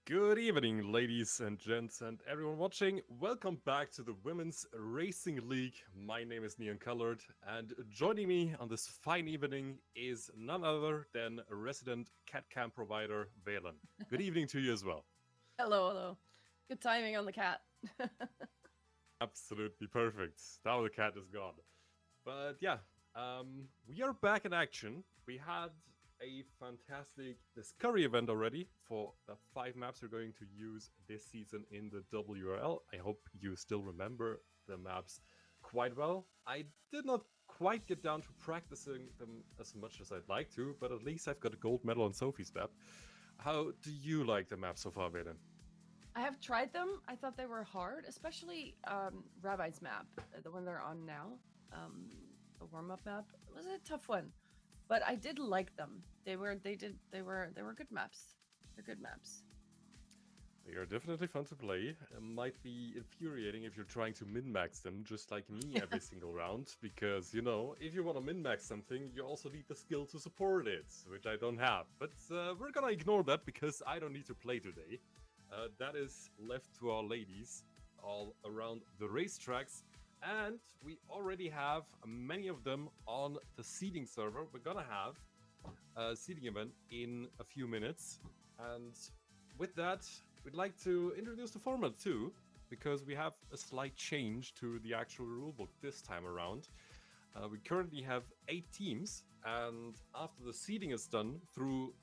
Good evening, ladies and gents, and everyone watching. Welcome back to the Women's Racing League. My name is Neon Colored, and joining me on this fine evening is none other than resident cat cam provider Valen. Good evening to you as well. Hello. Good timing on the cat. Absolutely perfect. Now the cat is gone. But yeah, we are back in action. We had a fantastic discovery event already for the 5 maps we're going to use this season in the WRL. I hope you still remember the maps quite well. I did not quite get down to practicing them as much as I'd like to, but at least I've got a gold medal on Sophie's map. How do you like the map so far, Veden? I have tried them. I thought they were hard, especially Rabbi's map, the one they're on now. The warm-up map. It was a tough one, but I did like them. They were good maps. They're good maps. They are definitely fun to play. It might be infuriating if you're trying to min-max them just like me every single round, because, you know, if you want to min-max something, you also need the skill to support it, which I don't have. But we're gonna ignore that because I don't need to play today. That is left to our ladies all around the racetracks. And we already have many of them on the seeding server. We're gonna have a seeding event in a few minutes. And with that, we'd like to introduce the format too, because we have a slight change to the actual rulebook this time around. We currently have 8 teams, and after the seeding is done, through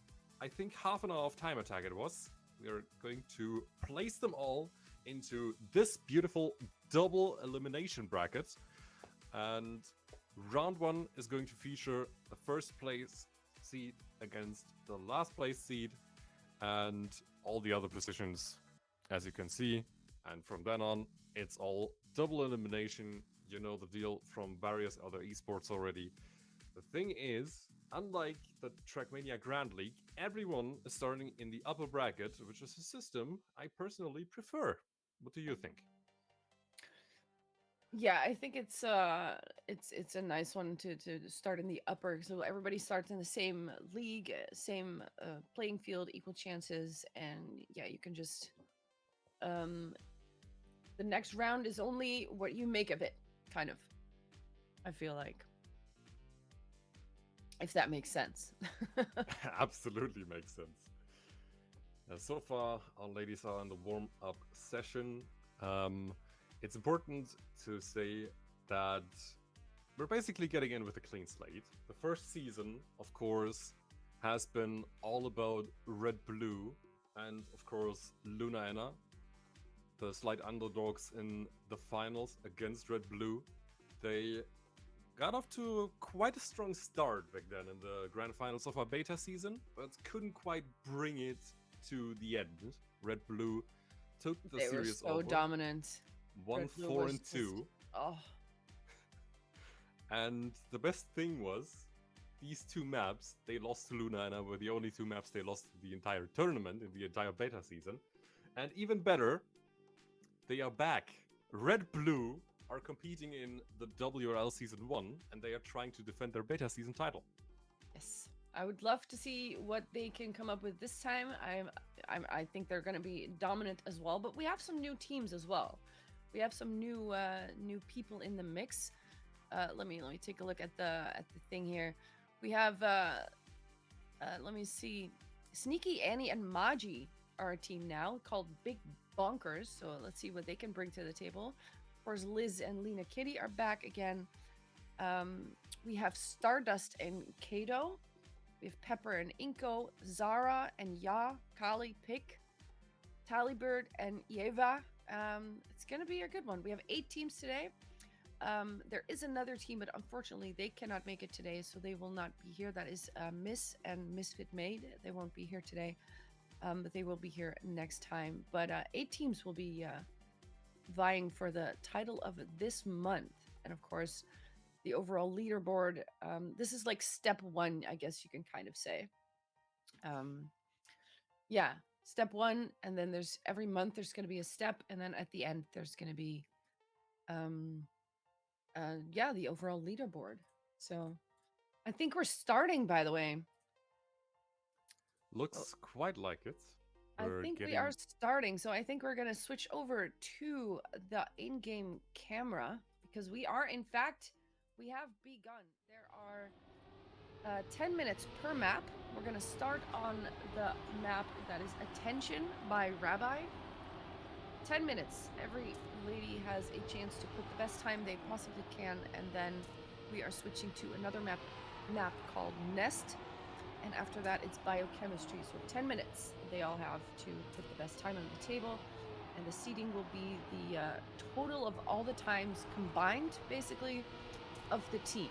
I think half an hour of time attack it was, we are going to place them all into this beautiful double elimination bracket. And round 1 is going to feature the first place seed against the last place seed and all the other positions, as you can see. And from then on, it's all double elimination. You know the deal from various other esports already. The thing is, unlike the Trackmania Grand League, everyone is starting in the upper bracket, which is a system I personally prefer. What do you think? Yeah, I think it's a nice one to start in the upper, so everybody starts in the same league, same playing field, equal chances, and yeah, you can just the next round is only what you make of it, kind of. I feel like, if that makes sense. Absolutely makes sense. So far, our ladies are in the warm-up session. It's important to say that we're basically getting in with a clean slate. The first season, of course, has been all about red-blue and, of course, Luna Anna, the slight underdogs in the finals against red-blue. They got off to quite a strong start back then in the grand finals of our beta season, but couldn't quite bring it to the end. Red-blue took the They were series so over. dominant. Won Red Blue 4 was and 2. just- oh, And the best thing was, these 2 maps, they lost to Luna and were the only 2 maps they lost the entire tournament in the entire beta season. And even better, they are back. Red-Blue are competing in the WRL Season 1, and they are trying to defend their beta season title. yes. I would love to see what they can come up with this time. I think they're going to be dominant as well, but we have some new teams as well. We have some new people in the mix. Let me take a look at the thing here. We have let me see. Sneaky Annie and Maji are a team now called Big Bonkers. So let's see what they can bring to the table. Of course, Liz and Lena Kitty are back again. We have Stardust and Kato. We have Pepper and Inko, Zara and Ya, Kali, Pick, Talibird and Yeva. It's going to be a good one. We have 8 teams today. There is another team, but unfortunately they cannot make it today, so they will not be here. That is Miss and Misfit Maid. They won't be here today, but they will be here next time. But 8 teams will be vying for the title of this month. And of course, the overall leaderboard. This is like step 1, I guess you can kind of say. Yeah, step 1, and then there's every month there's going to be a step, and then at the end there's going to be the overall leaderboard. So I think we're starting, by the way. Looks quite like it. I we're think we are getting. starting, so I think we're going to switch over to the in-game camera because we are, in fact, we have begun. There are 10 minutes per map. We're going to start on the map that is Attention by Rabbi. 10 minutes. Every lady has a chance to put the best time they possibly can, and then we are switching to another map called Nest. And after that, it's biochemistry. So 10 minutes they all have to put the best time on the table. And the seeding will be the total of all the times combined, basically, of the team.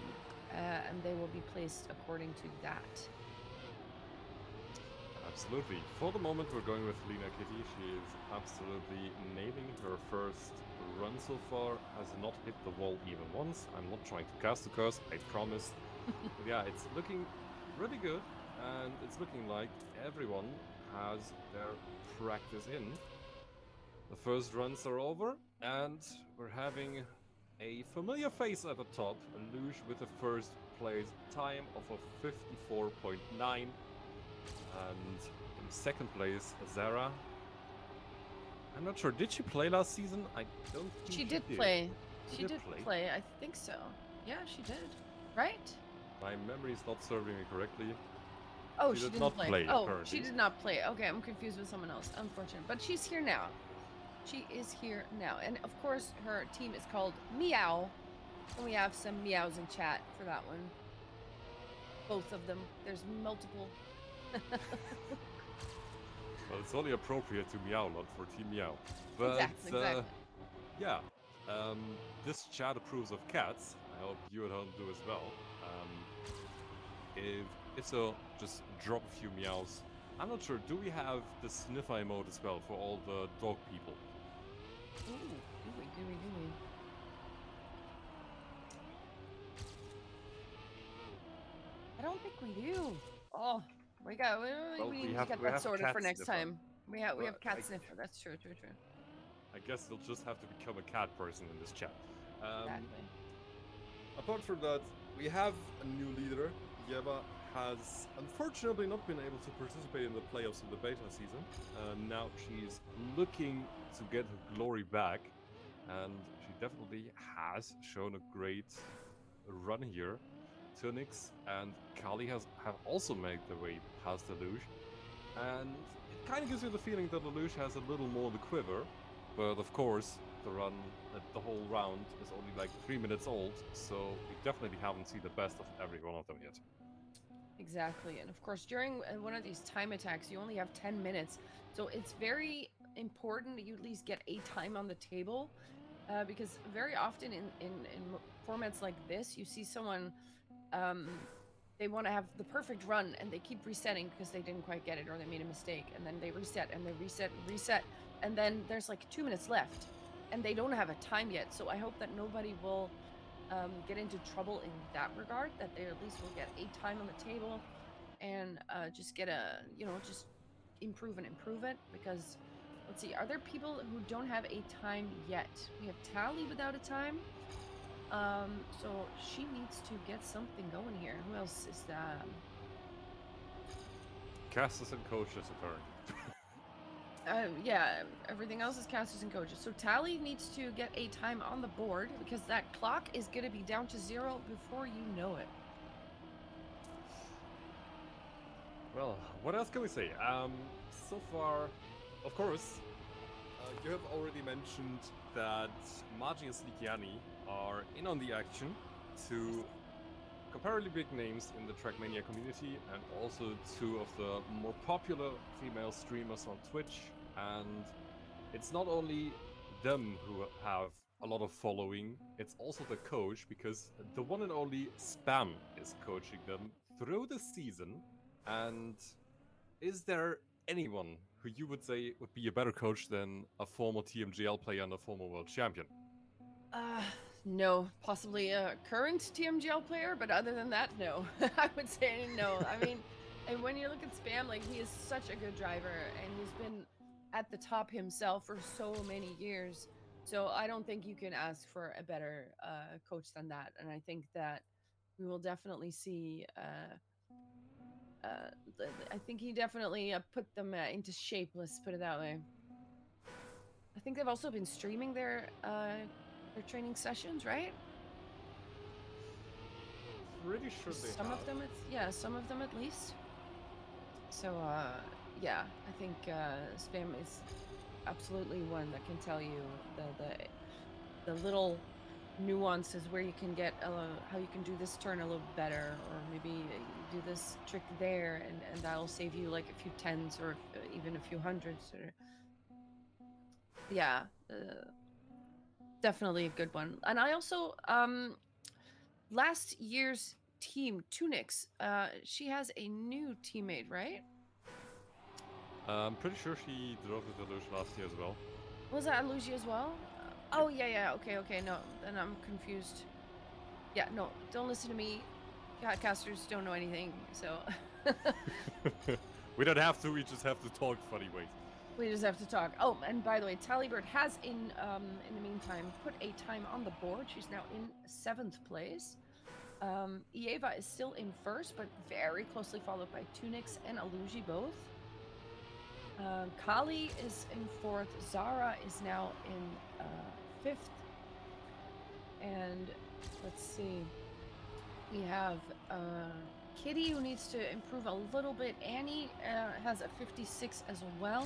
And they will be placed according to that. Absolutely. For the moment, we're going with Lena Kitty. She is absolutely nailing her first run so far. Has not hit the wall even once. I'm not trying to cast a curse, I promise. But yeah, it's looking really good. And it's looking like everyone has their practice in. The first runs are over. And we're having a familiar face at the top. Luge with a first place time of a 54.9. And in second place, Zara. I'm not sure. Did she play last season? I don't think She did play. She She did play. I think so. Yeah, she did. Right? My memory is not serving me correctly. Oh, She she did didn't not play. play, Oh, apparently. she did not play. Okay, I'm confused with someone else. Unfortunate. But she's here now. She is here now. And of course, her team is called Meow. And we have some meows in chat for that one. Both of them. There's multiple. Well, it's only appropriate to meow, not for Team Meow. But Exactly. yeah, this chat approves of cats. I hope you at home do as well. If so, just drop a few meows. I'm not sure. Do we have the sniffer mode as well for all the dog people? Ooh, do we? I don't think we do. Oh, we need to get we that have sorted for cat next sniffer. time. We have Well, cat sniffer. That's true. I guess you'll just have to become a cat person in this chat. Exactly. Apart from that, we have a new leader. Yeva has unfortunately not been able to participate in the playoffs in the beta season. Now she's looking to get her glory back, and she definitely has shown a great run here. Tunix and Kali have also made their way past the Luge, and it kind of gives you the feeling that the Luge has a little more in the quiver. But of course, the whole round is only like 3 minutes old, so we definitely haven't seen the best of every one of them yet. Exactly. And of course, during one of these time attacks, you only have 10 minutes. So it's very important that you at least get a time on the table. Because very often in formats like this, you see someone, they want to have the perfect run and they keep resetting because they didn't quite get it or they made a mistake. And then they reset and they reset and reset. And then there's like 2 minutes left and they don't have a time yet. So I hope that nobody will get into trouble in that regard, that they at least will get a time on the table and just get just improve it. Because let's see, are there people who don't have a time yet? We have Tally without a time. So she needs to get something going here. Who else is that? Casters and coaches, apparently. Yeah, everything else is casters and coaches. So Tally needs to get a time on the board because that clock is going to be down to 0 before you know it. Well, what else can we say? So far, of course, you have already mentioned that Margie and Slikiani are in on the action to comparatively big names in the Trackmania community and also two of the more popular female streamers on Twitch. And it's not only them who have a lot of following, it's also the coach, because the one and only Spam is coaching them through the season. And is there anyone who you would say would be a better coach than a former TMGL player and a former world champion? No, possibly a current TMGL player, but other than that, no. I would say no. I mean, and when you look at Spam, like he is such a good driver and he's been at the top himself for so many years. So I don't think you can ask for a better coach than that. And I think that we will definitely see I think he definitely put them into shape. Let's put it that way. I think they've also been streaming their training sessions, right? Pretty sure they Some of have. them, some of them at least. So, yeah, I think spam is absolutely one that can tell you the little nuances where you can get how you can do this turn a little better, or maybe you do this trick there, and that'll save you like a few tens or even a few hundreds. Or yeah, definitely a good one. And I also last year's team Tunix, she has a new teammate, right? I'm pretty sure she drove the delusion last year as well. Was that Luigi as well? Oh yeah. Okay. No, then I'm confused. Yeah, no, don't listen to me. Casters don't know anything, so We don't have to. We just have to talk funny ways. we just have to talk. Oh, and by the way, Tallybird has in the meantime put a time on the board. She's now in 7th place. Eva is still in 1st, but very closely followed by Tunix and Aluji both. Kali is in 4th. Zara is now in 5th. And let's see. We have Kitty, who needs to improve a little bit. Annie has a 56 as well.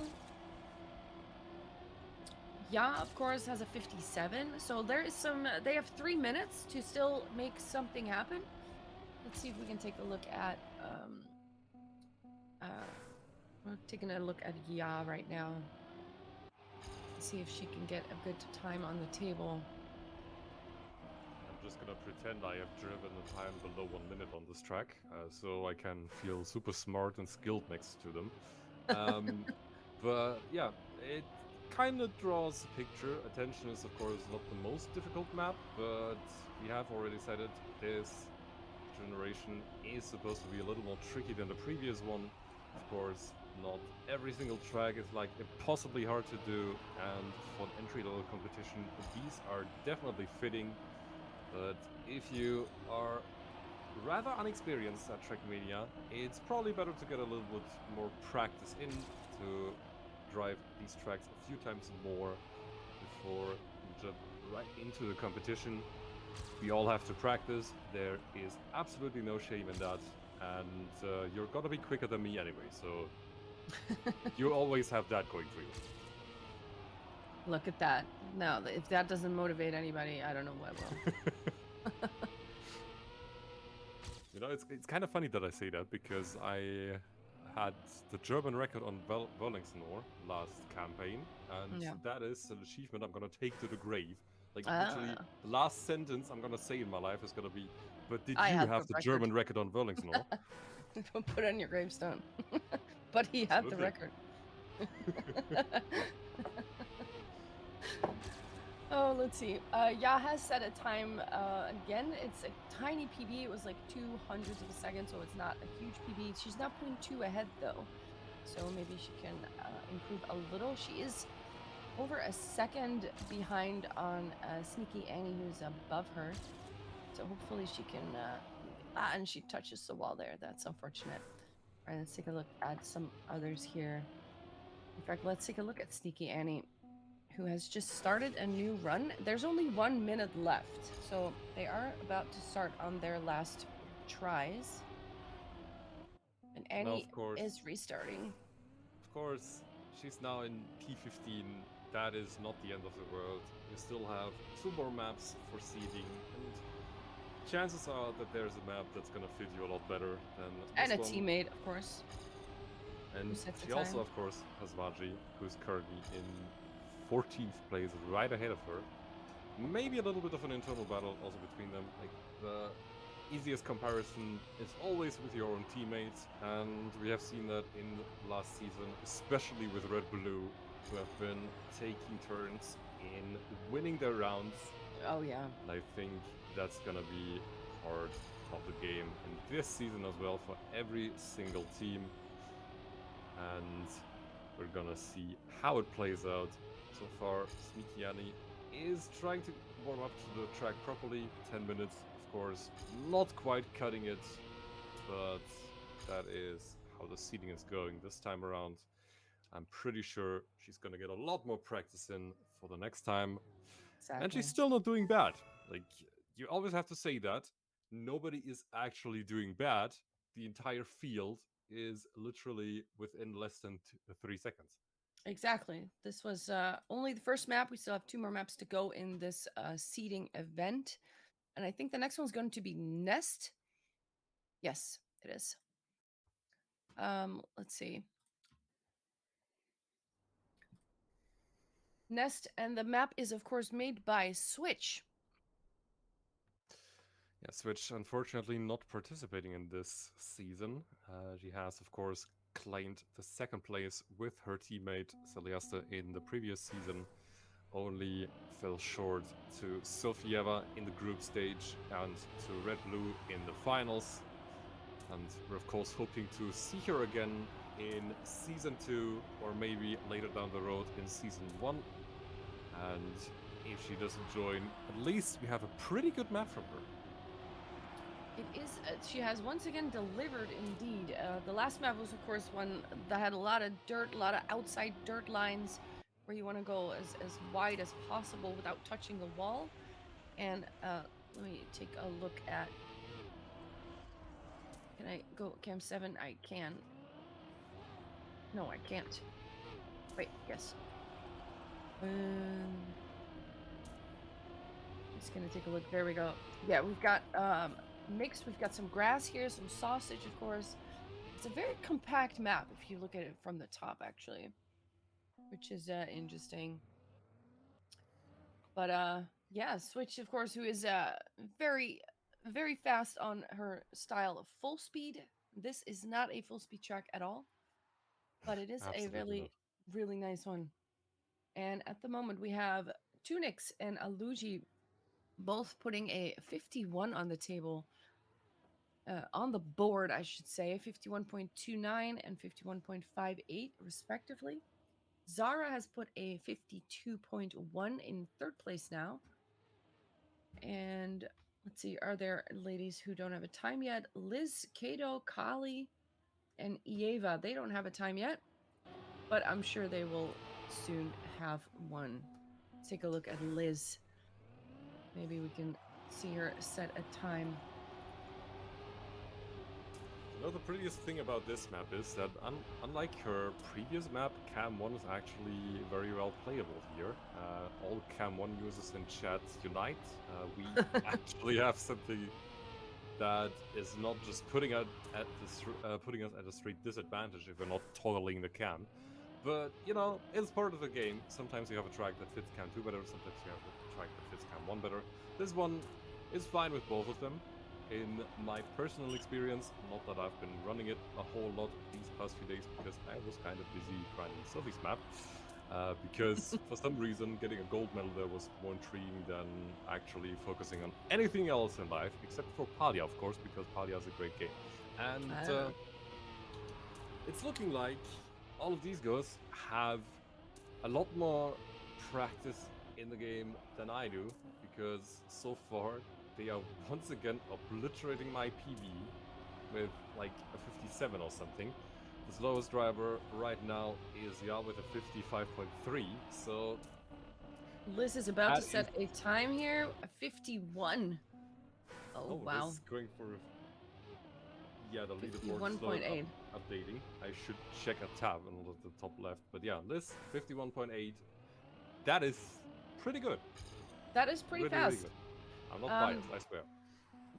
Yeah, of course, has a 57. So there is some. They have 3 minutes to still make something happen. Let's see if we can take a look at. We're taking a look at Ya right now. See if she can get a good time on the table. I'm just gonna pretend I have driven a time below 1 minute on this track, so I can feel super smart and skilled next to them. But yeah, it kind of draws a picture. Attention is of course not the most difficult map, but we have already said it. This generation is supposed to be a little more tricky than the previous one. Of course, not every single track is like impossibly hard to do, and for an entry-level competition, these are definitely fitting. But if you are rather unexperienced at Trackmania, it's probably better to get a little bit more practice in to drive these tracks a few times more before you jump right into the competition. We all have to practice. There is absolutely no shame in that. And you're gonna be quicker than me anyway, so you always have that going for you. Look at that. No, if that doesn't motivate anybody, I don't know what will. You know, it's kind of funny that I say that because I had the German record on Wellington last campaign, and Yeah. that is an achievement I'm gonna take to the grave. Like literally, Ah, the last sentence I'm gonna say in my life is gonna be, "But did I you had the have the record. German record on Wellington?" Don't put it on your gravestone. But he had the Absolutely. record. Oh, let's see. Ya has set a time. Again, it's a tiny PB. It was like 200 of a second, so it's not a huge PB. She's not putting 2 ahead though, so maybe she can improve a little. She is over a second behind on Sneaky Annie, who's above her. So hopefully she can. And she touches the wall there. That's unfortunate. All right, let's take a look at some others here. In fact, let's take a look at Sneaky Annie, who has just started a new run. There's only 1 minute left, so they are about to start on their last tries. And Now, Annie is restarting. of course, she's now in P15. That is not the end of the world. You still have 2 more maps for seeding, and chances are that there's a map that's gonna fit you a lot better than And this a one. teammate, of course. And Sets the she also, time. of course, has Vaji, who's currently in 14th place, right ahead of her. Maybe a little bit of an internal battle also between them. Like the easiest comparison is always with your own teammates, and we have seen that in last season, especially with Red Blue, who have been taking turns in winning their rounds. Oh yeah. And I think that's gonna be part of the game in this season as well for every single team. And we're gonna see how it plays out. So far, Sneaky Annie is trying to warm up to the track properly. 10 minutes, of course, not quite cutting it, but that is how the seeding is going this time around. I'm pretty sure she's gonna get a lot more practice in for the next time. And she's Exactly. still not doing bad. Like, you always have to say that. Nobody is actually doing bad. The entire field is literally within less than 3 seconds. Exactly. This was only the first map. We still have 2 more maps to go in this seeding event. And I think the next one's going to be Nest. Yes, it is. Let's see. Nest, and the map is, of course, made by Switch. Yeah, Switch unfortunately not participating in this season. She has, of course, claimed the second place with her teammate Celeste in the previous season, only fell short to Sofieva in the group stage and to Red Blue in the finals. And we're, of course, hoping to see her again in Season 2 or maybe later down the road in Season 1. And if she doesn't join, at least we have a pretty good map from her. It is. She has once again delivered, indeed. The last map was, of course, one that had a lot of dirt, a lot of outside dirt lines, where you want to go as wide as possible without touching the wall. And let me take a look at. Can I go Cam 7? I can. No, I can't. Wait, yes. Just gonna take a look. There we go. Yeah, we've got mixed. We've got some grass here, some sausage, of course. It's a very compact map if you look at it from the top, actually, which is interesting. But yeah, Switch, of course, who is very, very fast on her style of full speed. This is not a full speed track at all, but it is a Absolutely not. really, really nice one. And at the moment, we have Tunix and Aluji both putting a 51 on the table. On the board, I should say, 51.29 and 51.58, respectively. Zara has put a 52.1 in third place now. And let's see, are there ladies who don't have a time yet? Liz, Kato, Kali, and Eva, they don't have a time yet, but I'm sure they will soon have one. Let's take a look at Liz. Maybe we can see her set a time. You know, the prettiest thing about this map is that unlike her previous map, Cam 1 is actually very well playable here. All Cam 1 users in chat unite. We actually have something that is not just putting us at a straight disadvantage if we're not toggling the cam. But, you know, it's part of the game. Sometimes you have a track that fits Cam 2 better, sometimes you have a track that fits Cam 1 better. This one is fine with both of them. In my personal experience, not that I've been running it a whole lot these past few days because I was kind of busy grinding Sophie's map. Because for some reason, getting a gold medal there was more intriguing than actually focusing on anything else in life, except for Palia, of course, because Palia is a great game. And it's looking like all of these girls have a lot more practice in the game than I do, because so far they are once again obliterating my PB with like a 57 or something. The slowest driver right now is with a 55.3, so Liz is about to that set a time here, a 51. Oh, wow. Liz going for the leaderboard is 51.8. updating. I should check a tab on the top left, but yeah, Liz 51.8. That is pretty good. That is pretty Really, fast. really good. I'm not biased, I swear.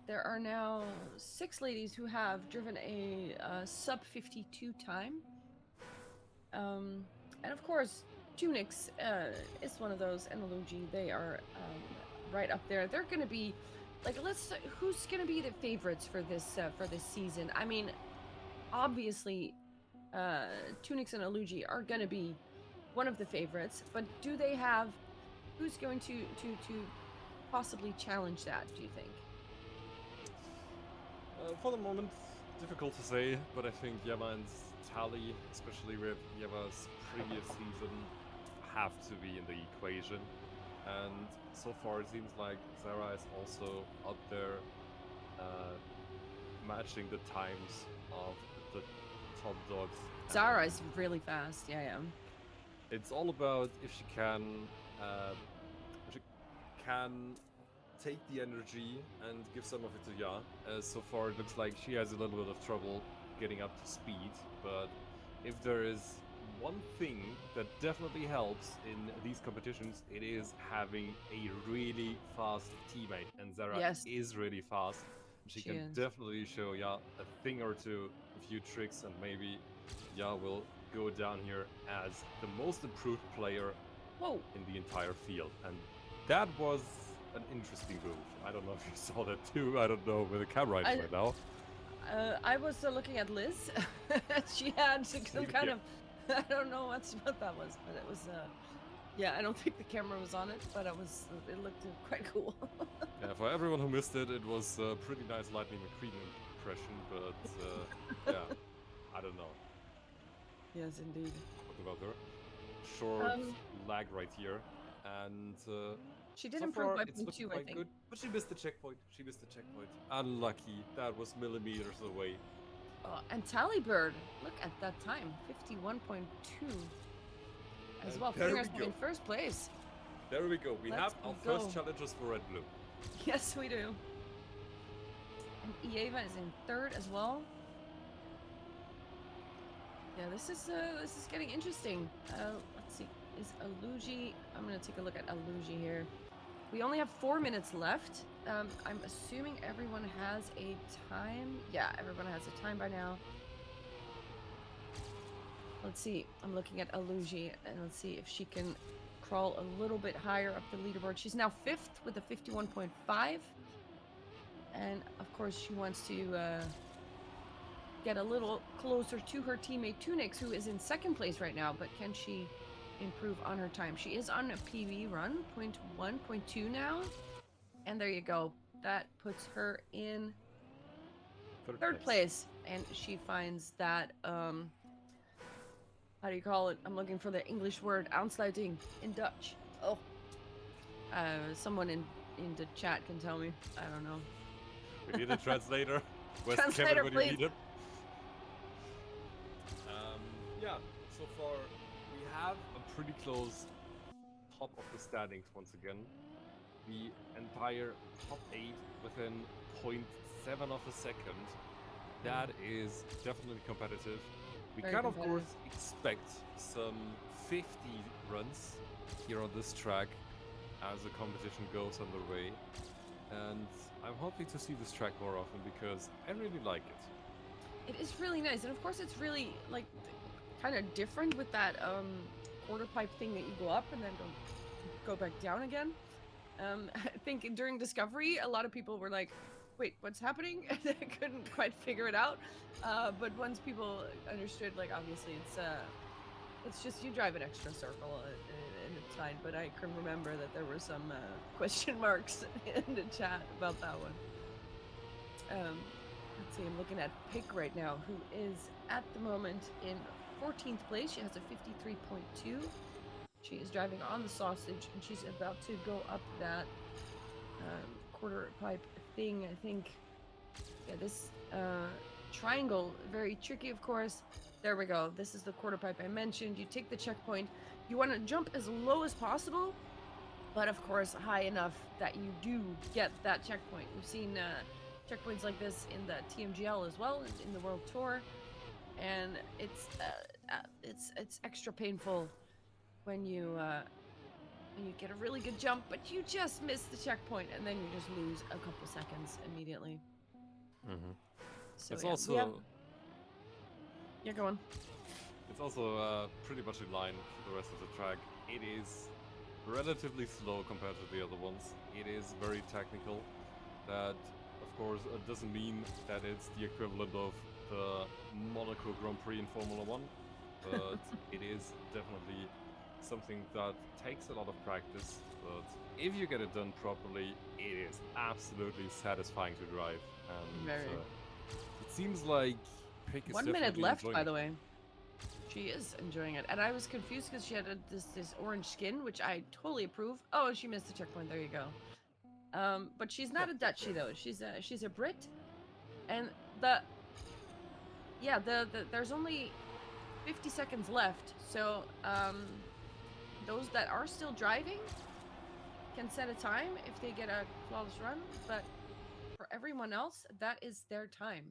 There are now 6 ladies who have driven a sub 52 time. And of course, Tunix is one of those, and Aluji, they are right up there. They're going to be like, who's going to be the favorites for this season? I mean, obviously, Tunix and Aluji are going to be one of the favorites, but do they have who's going to possibly challenge that, do you think? For the moment, difficult to say, but I think Yeva and Tali, especially with Yeva's previous season, have to be in the equation. And so far, it seems like Zara is also up there, matching the times of the top dogs. Zara is really fast. Yeah, yeah. It's all about if she uh, she can take the energy and give some of it to Ya. So far, it looks like she has a little bit of trouble getting up to speed, but if there is one thing that definitely helps in these competitions, it is having a really fast teammate, and Zara Yes, is really fast. She she can is. definitely show Ya a thing or two, a few tricks, and maybe Ya will go down here as the most improved player Whoa. in the entire field. And that was an interesting move. I don't know if you saw that too. I don't know where the camera is I right now. I was looking at Liz. She had some Same kind here. of I don't know what that was, but it was yeah, I don't think the camera was on it, but it looked quite cool. Yeah, for everyone who missed it, it was a pretty nice Lightning McQueen impression, but yeah, I don't know. Yes, indeed. What about her? Short Um, lag right here, and she did so improve far by it's point looking 2, I quite think. good. But she missed the checkpoint. She missed the checkpoint. Unlucky. That was millimeters away. And Tallybird, look at that time, 51.2 as And well, there putting we herself go. in first place. There we go. We Let's have our go. first challenges for Red Blue. Yes, we do. And Eva is in third as well. Yeah, this is getting interesting. Let's see. Is Aluji? I'm gonna take a look at Aluji here. We only have 4 minutes left. I'm assuming everyone has a time. Yeah, everyone has a time by now. Let's see. I'm looking at Aluji, and let's see if she can crawl a little bit higher up the leaderboard. She's now 5th with a 51.5. And of course, she wants to get a little closer to her teammate Tunix, who is in 2nd place right now. But can she improve on her time? She is on a PB run, 0.1, 0.2 now. And there you go. That puts her in third place. And she finds that, how do you call it? I'm looking for the English word, aansluiting in Dutch. Oh. Someone in the chat can tell me. I don't know. We need a translator. Where's Translator, Kevin when you please. need him? Yeah, so far we have a pretty close top of the standings once again. The entire top 8 within 0.7 of a second. That is definitely competitive. We Very can, of competitive. course, expect some 50 runs here on this track as the competition goes underway. And I'm hoping to see this track more often because I really like it. It is really nice, and of course, it's really like kind of different with that quarter pipe thing that you go up and then go back down again. I think during Discovery, a lot of people were like, "Wait, what's happening?" And they couldn't quite figure it out. But once people understood, like obviously it's just you drive an extra circle and it's fine. But I can remember that there were some question marks in the chat about that one. Let's see, I'm looking at Pick right now, who is at the moment in 14th place. She has a 53.2. She is driving on the sausage, and she's about to go up that quarter pipe thing, I think. Yeah, this triangle, very tricky, of course. There we go. This is the quarter pipe I mentioned. You take the checkpoint. You want to jump as low as possible, but of course high enough that you do get that checkpoint. We've seen checkpoints like this in the TMGL as well, in the World Tour, and it's extra painful when you get a really good jump, but you just miss the checkpoint, and then you just lose a couple seconds immediately. Mm-hmm. So It's yeah, also yeah, go on. It's also pretty much in line for the rest of the track. It is relatively slow compared to the other ones. It is very technical. That, of course, doesn't mean that it's the equivalent of the Monaco Grand Prix in Formula One, but it is definitely something that takes a lot of practice. But if you get it done properly, it is absolutely satisfying to drive. And Very. it seems like Pick is 1 minute definitely left, enjoying by it. the way. She is enjoying it, and I was confused because she had this orange skin, which I totally approve. Oh, she missed the checkpoint. There you go. But she's not a Dutchie though. She's a Brit, and yeah, there's only 50 seconds left, so those that are still driving can set a time if they get a flawless run, but for everyone else, that is their time.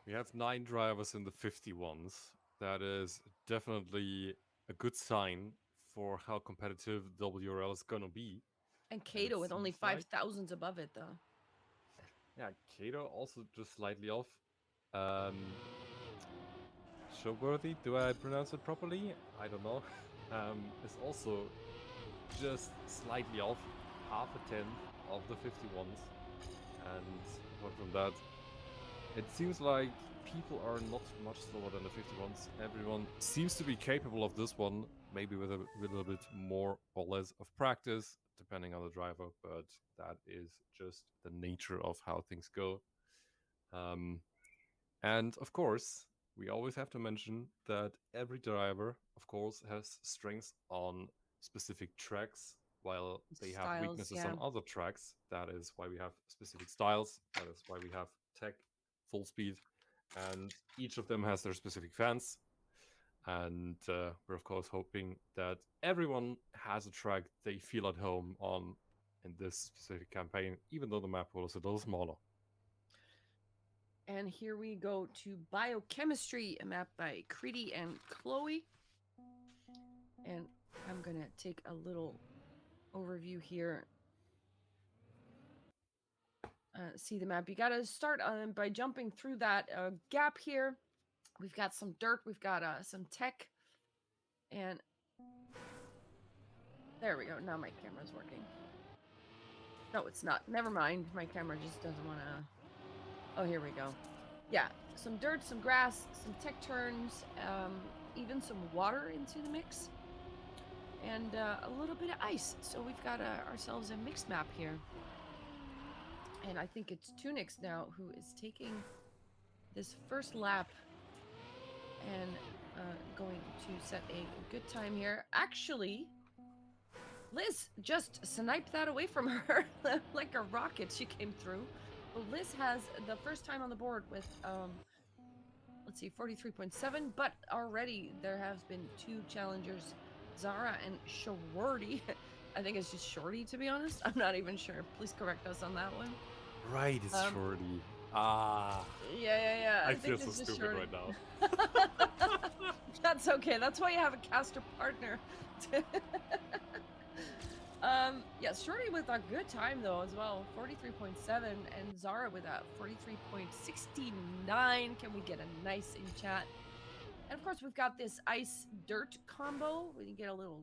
We have 9 drivers in the 51s. That is definitely a good sign for how competitive WRL is gonna be. And And it Kato with only seems five like, thousands above it, though. yeah, Kato also just slightly off. Um, Showworthy, do I pronounce it properly? I don't know. Is also just slightly off, half a tenth of the 51s. And apart from that, it seems like people are not much slower than the 51s. Everyone seems to be capable of this one, maybe with a little bit more or less of practice, depending on the driver, but that is just the nature of how things go. Um, and of course, we always have to mention that every driver, of course, has strengths on specific tracks, while they have Styles, weaknesses yeah. on other tracks. That is why we have specific styles. That is why we have tech, full speed, and each of them has their specific fans. And we're, of course, hoping that everyone has a track they feel at home on in this specific campaign, even though the map was a little smaller. And here we go to biochemistry, a map by Creedy and Chloe. And I'm gonna take a little overview here. See the map. You gotta start by jumping through that gap here. We've got some dirt, we've got some tech, and there we go. Now my camera's working. No, it's not. Never mind. My camera just doesn't want to. Oh, here we go. Yeah, some dirt, some grass, some tech turns, even some water into the mix, and a little bit of ice. So we've got ourselves a mixed map here. And I think it's Tunix now who is taking this first lap and going to set a good time here. Actually, Liz just sniped that away from her like a rocket. She came through. But Liz has the first time on the board with let's see, 43.7, but already there has been 2 challengers, Zara and Shorty. I think it's just Shorty, to be honest. I'm not even sure. Please correct us on that one. Right, it's Shorty. Ah, Yeah. I I feel think so it's just stupid Shorty. right now. That's okay. That's why you have a caster partner. Yes, Shorty with a good time though as well, 43.7, and Zara with a 43.69. Can we get a nice in chat? And of course, we've got this ice dirt combo. We can get a little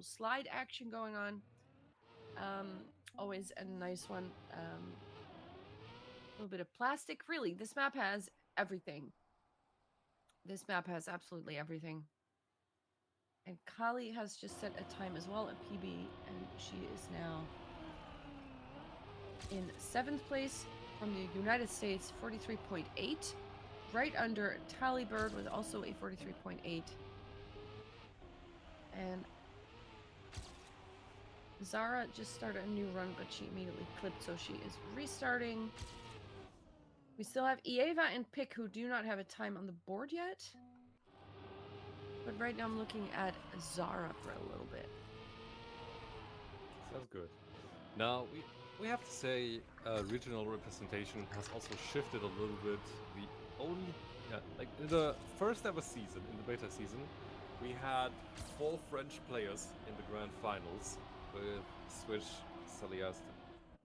slide action going on. Always a nice one. A little bit of plastic. Really, this map has everything. This map has absolutely everything. And Kali has just set a time as well, a PB, and she is now in 7th place from the United States, 43.8, right under Tallybird with also a 43.8. And Zara just started a new run, but she immediately clipped, so she is restarting. We still have Eva and Pick, who do not have a time on the board yet. But right now I'm looking at Zara for a little bit. Sounds good. Now, we have to say regional representation has also shifted a little bit. The only, like in the first ever season, in the beta season, we had 4 French players in the grand finals, with Switch, Celiast,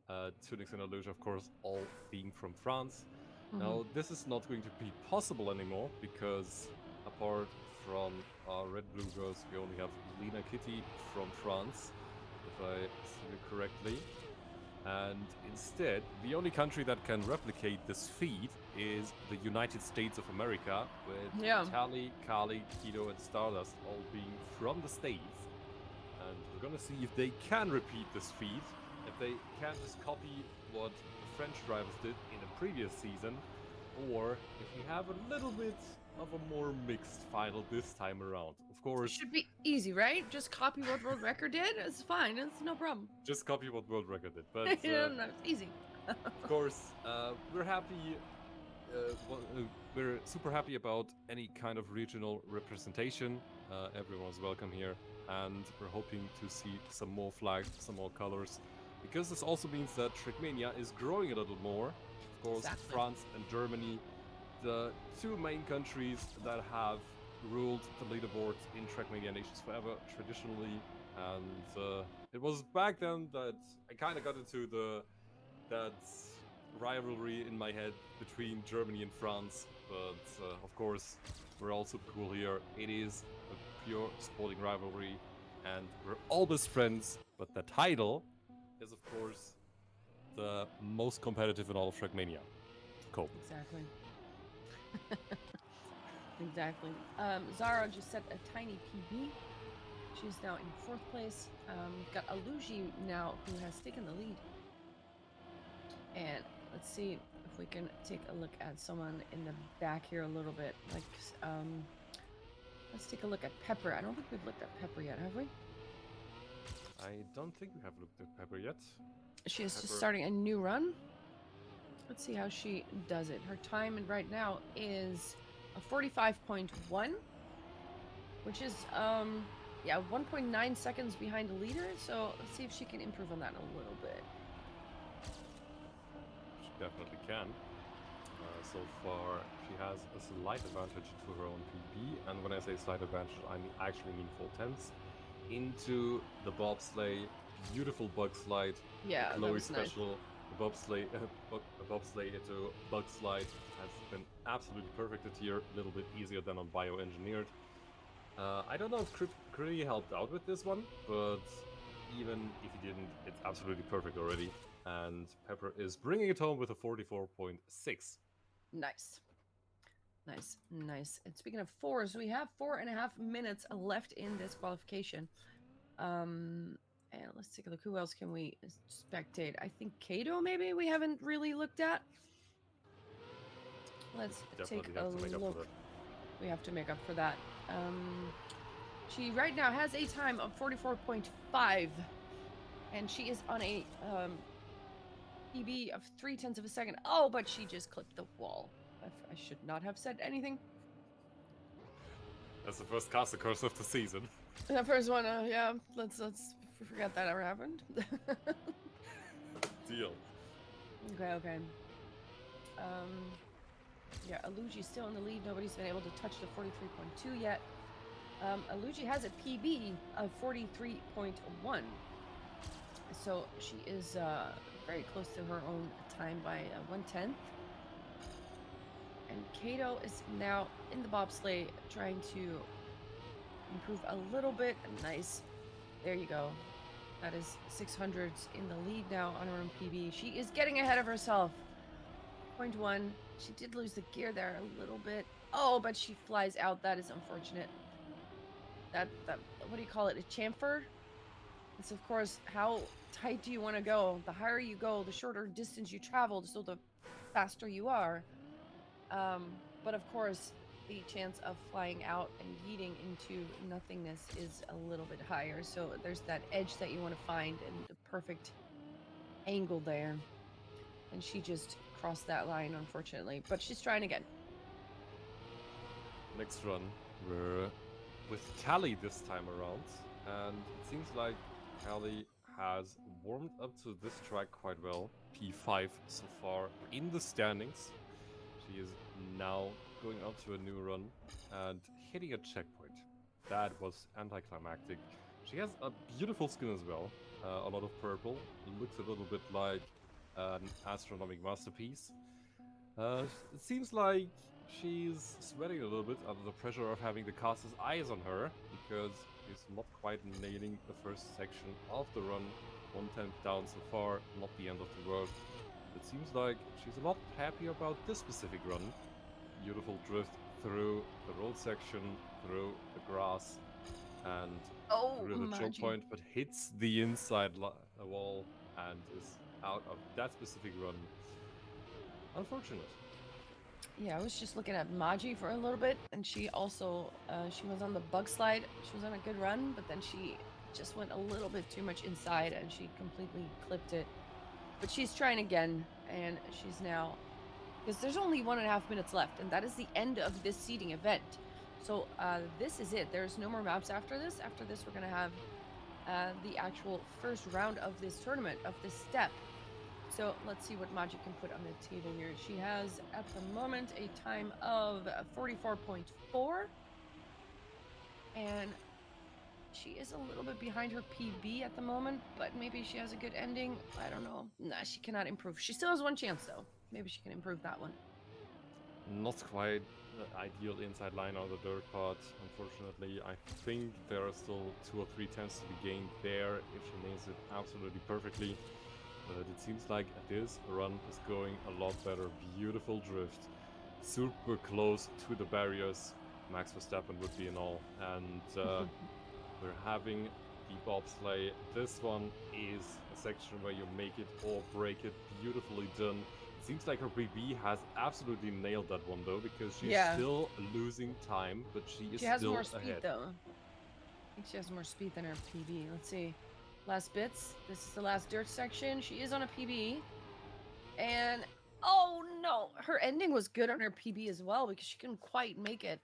Tunix and Illusion, of course, all being from France. Now, this is not going to be possible anymore because apart from our Red Blue Girls, we only have Lena Kitty from France, if I see it correctly. And instead, the only country that can replicate this feat is the United States of America, with Tally, Kali, Kido, and Stardust all being from the States. And we're gonna see if they can repeat this feat, if they can just copy what the French drivers did in the previous season, or if we have a little bit of a more mixed final this time around. Of course, it should be easy, right? Just copy what world record did. It's fine. It's no problem. Just copy what world record did. But no, it's easy. of course, we're happy we're super happy about any kind of regional representation. Everyone's welcome here, and we're hoping to see some more flags, some more colors, because this also means that Trackmania is growing a little more. Of course, Exactly. France and Germany, the two main countries that have ruled the leaderboards in Trackmania Nations forever, traditionally, and it was back then that I kind of got into that rivalry in my head between Germany and France. But of course, we're all super cool here. It is a pure sporting rivalry, and we're all best friends. But the title is, of course, the most competitive in all of Trackmania. Cool. Exactly. Exactly. Zara just set a tiny PB. She's now in fourth place. We've got Aluji now, who has taken the lead. And let's see if we can take a look at someone in the back here a little bit. Like, let's take a look at Pepper. I don't think we've looked at Pepper yet, have we? I don't think we have looked at Pepper yet. She is Pepper. just starting a new run. Let's see how she does it. Her time right now is a 45.1, which is 1.9 seconds behind the leader. So let's see if she can improve on that a little bit. She definitely can. So far, she has a slight advantage to her own PB, and when I say slight advantage, I actually mean 4/10 into the bobsleigh. Beautiful bug slide. Yeah, Chloe that was nice. special. The bobsleigh into bug slide has been absolutely perfected here. A little bit easier than on bioengineered. I don't know if Critty helped out with this one, but even if he didn't, it's absolutely perfect already. And Pepper is bringing it home with a 44.6. Nice. Nice, nice. And speaking of fours, we have 4.5 minutes left in this qualification. And let's take a look. Who else can we spectate? I think Kato, maybe we haven't really looked at. Let's take a look. We have to make up for that. She right now has a time of 44.5, and she is on a PB of 0.3 of a second. Oh, but she just clipped the wall. I should not have said anything. That's the first caster curse of the season. The first one, yeah. Let's forget that ever happened. Deal. Okay. Yeah, Aluji's still in the lead. Nobody's been able to touch the 43.2 yet. Aluji has a PB of 43.1. So she is very close to her own time by 1/10. And Kato is now in the bobsleigh trying to improve a little bit. Nice. There you go. That is 600s in the lead now on her own PB. She is getting ahead of herself. 0.1. She did lose the gear there a little bit. Oh, but she flies out. That is unfortunate. That what do you call it? A chamfer? It's of course how tight do you want to go? The higher you go, the shorter distance you travel, so the faster you are. But of course, the chance of flying out and yeeting into nothingness is a little bit higher. So there's that edge that you want to find and the perfect angle there. And she just crossed that line, unfortunately. But she's trying again. Next run, we're with Callie this time around. And it seems like Callie has warmed up to this track quite well. P5 so far in the standings. She is now going out to a new run and hitting a checkpoint. That was anticlimactic. She has a beautiful skin as well. A lot of purple. Looks a little bit like an astronomic masterpiece. It seems like she's sweating a little bit under the pressure of having the caster's eyes on her, because she's not quite nailing the first section of the run. 1/10 down so far, not the end of the world. It seems like she's a lot happier about this specific run. Beautiful drift through the road section, through the grass, and through the choke point, but hits the inside wall and is out of that specific run. Unfortunate. Yeah, I was just looking at Maji for a little bit, and she also she was on the bug slide. She was on a good run, but then she just went a little bit too much inside, and she completely clipped it. But she's trying again, and she's now because there's only 1.5 minutes left, and that is the end of this seeding event. So this is it. There's no more maps after this. After this, we're gonna have the actual first round of this tournament, of this step. So let's see what Magic can put on the table here. She has, at the moment, a time of 44.4. And she is a little bit behind her PB at the moment, but maybe she has a good ending. I don't know. Nah, she cannot improve. She still has one chance, though. Maybe she can improve that one. Not quite the ideal inside line on the dirt part, unfortunately. I think there are still 2 or 3 tenths to be gained there if she nails it absolutely perfectly. But it seems like this run is going a lot better. Beautiful drift. Super close to the barriers. Max Verstappen would be in all. And we're having the bobsleigh. This one is a section where you make it or break it. Beautifully done. It seems like her PB has absolutely nailed that one though, because she's still losing time, but she is has still more speed, ahead. though. I think she has more speed than her PB. Let's see. Last bits. This is the last dirt section. She is on a PB. And, oh no, her ending was good on her PB as well because she couldn't quite make it.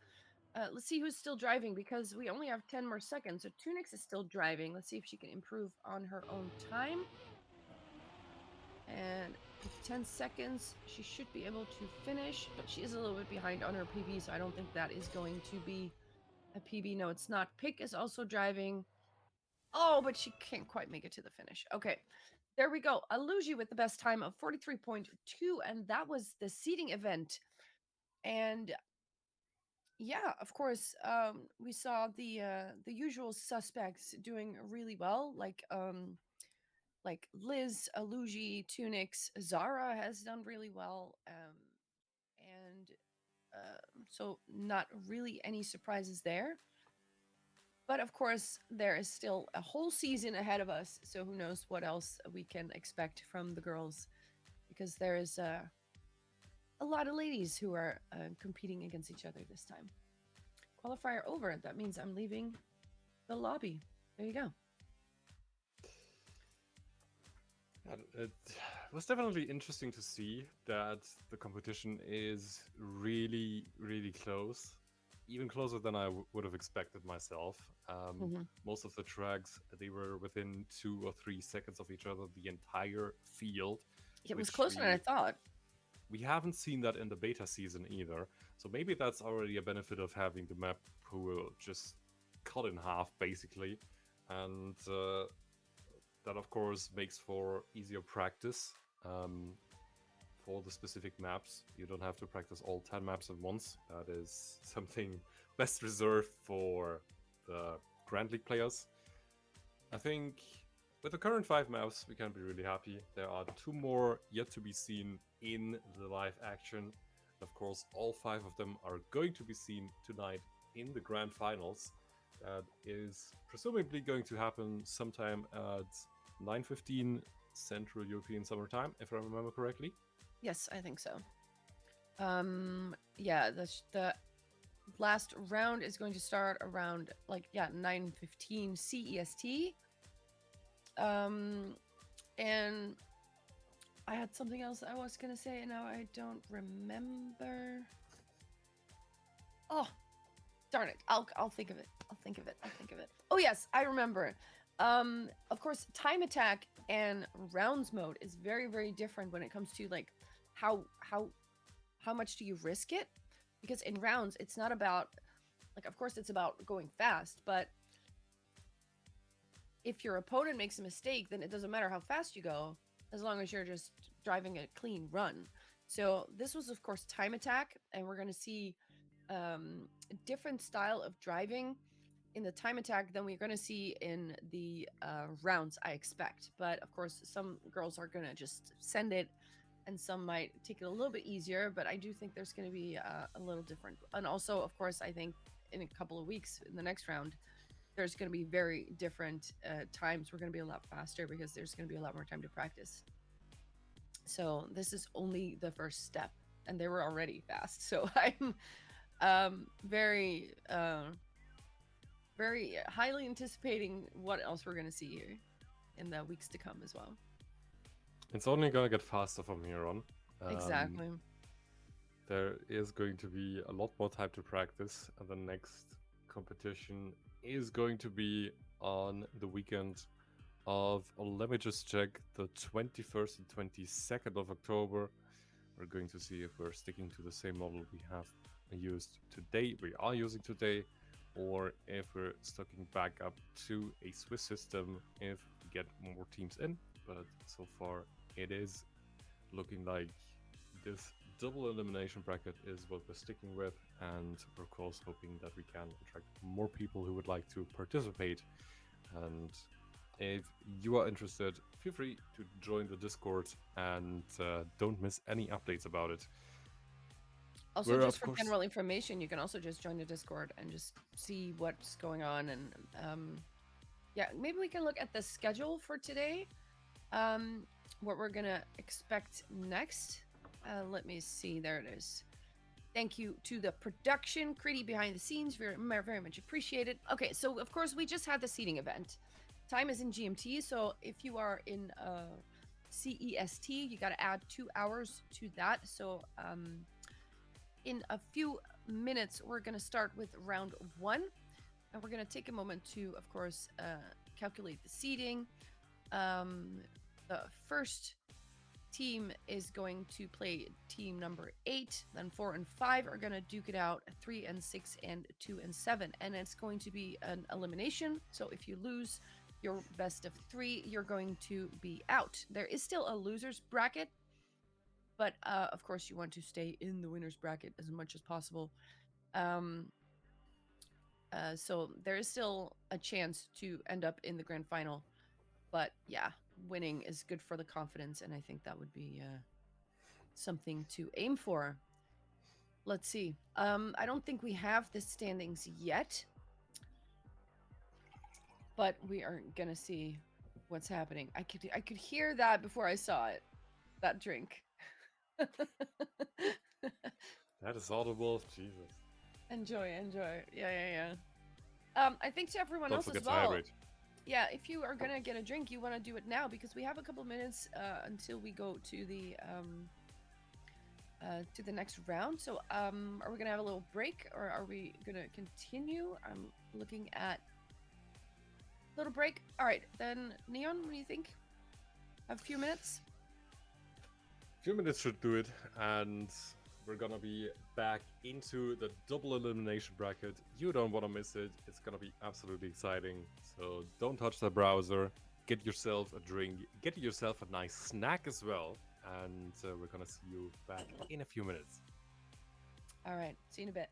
Let's see who's still driving because we only have 10 more seconds. So Tunix is still driving. Let's see if she can improve on her own time. And with 10 seconds, she should be able to finish, but she is a little bit behind on her PB, so I don't think that is going to be a PB. No, it's not. Pick is also driving. Oh, but she can't quite make it to the finish. Okay, there we go. Aluji with the best time of 43.2, and that was the seeding event. And yeah, of course, we saw the usual suspects doing really well, like Liz, Aluji, Tunix, Zara has done really well, and so not really any surprises there. But of course, there is still a whole season ahead of us, so who knows what else we can expect from the girls, because there is a lot of ladies who are competing against each other this time. Qualifier over. That means I'm leaving the lobby. There you go. It was definitely interesting to see that the competition is really, really close. Even closer than I would have expected myself. Most of the tracks, they were within 2 or 3 seconds of each other, the entire field. It was closer than I thought. We haven't seen that in the beta season either. So maybe that's already a benefit of having the map pool just cut in half, basically. And that, of course, makes for easier practice for the specific maps. You don't have to practice all 10 maps at once. That is something best reserved for the Grand League players. I think with the current 5 maps, we can be really happy. There are 2 more yet to be seen in the live action. Of course, all 5 of them are going to be seen tonight in the grand finals. That is presumably going to happen sometime at 9:15 Central European Summer Time, if I remember correctly. Yes, I think so. Yeah, the last round is going to start around 9:15 CEST. And I had something else I was gonna say, and now I don't remember. Oh, darn it! I'll think of it. I'll think of it. Oh yes, I remember. Of course, time attack and rounds mode is very, very different when it comes to like how much do you risk it? Because in rounds, it's not about of course, it's about going fast, but if your opponent makes a mistake, then it doesn't matter how fast you go, as long as you're just driving a clean run. So this was, of course, time attack, and we're going to see a different style of driving in the time attack than we're going to see in the rounds, I expect. But of course, some girls are going to just send it, and some might take it a little bit easier. But I do think there's going to be a little different. And also, of course, I think in a couple of weeks in the next round, there's going to be very different times. We're going to be a lot faster because there's going to be a lot more time to practice. So this is only the first step, and they were already fast. So I'm very highly anticipating what else we're going to see here in the weeks to come as well. It's only going to get faster from here on. Exactly. There is going to be a lot more time to practice, and the next competition is going to be on the weekend of, let me just check, the 21st and 22nd of October. We're going to see if we're sticking to the same model we have used today, we are using today, or if we're sticking back up to a Swiss system if we get more teams in. But so far, it is looking like this double elimination bracket is what we're sticking with, and we're of course hoping that we can attract more people who would like to participate. And if you are interested, feel free to join the Discord and don't miss any updates about it. Also, We're just of for course general information, you can also just join the Discord and just see what's going on. And yeah, maybe we can look at the schedule for today. What we're gonna expect next. Let me see. There it is. Thank you to the production, Critty behind the scenes. Very, very much appreciated. Okay, so of course we just had the seating event. Time is in GMT, so if you are in CEST, you got to add 2 hours to that. So in a few minutes, we're going to start with round 1, and we're going to take a moment to, of course, calculate the seating. The first team is going to play team number 8, then 4 and 5 are going to duke it out, 3 and 6 and 2 and 7, and it's going to be an elimination. So if you lose your best of 3, you're going to be out. There is still a loser's bracket, but of course you want to stay in the winner's bracket as much as possible. So there is still a chance to end up in the grand final, but yeah, winning is good for the confidence, and I think that would be something to aim for. Let's see. I don't think we have the standings yet, but we are gonna see what's happening. I could hear that before I saw it. That drink. that is audible. Jesus. Enjoy. Yeah. I think to everyone Don't else as forget to well. hydrate. Yeah, if you are gonna get a drink, you want to do it now because we have a couple minutes until we go to the next round. So, are we gonna have a little break or are we gonna continue? I'm looking at little break. All right, then Neon, what do you think? Have a few minutes. Few minutes should do it, and we're gonna be back into the double elimination bracket. You don't want to miss it. It's gonna be absolutely exciting. So don't touch the browser. Get yourself a drink. Get yourself a nice snack as well. And we're gonna see you back in a few minutes. All right, see you in a bit.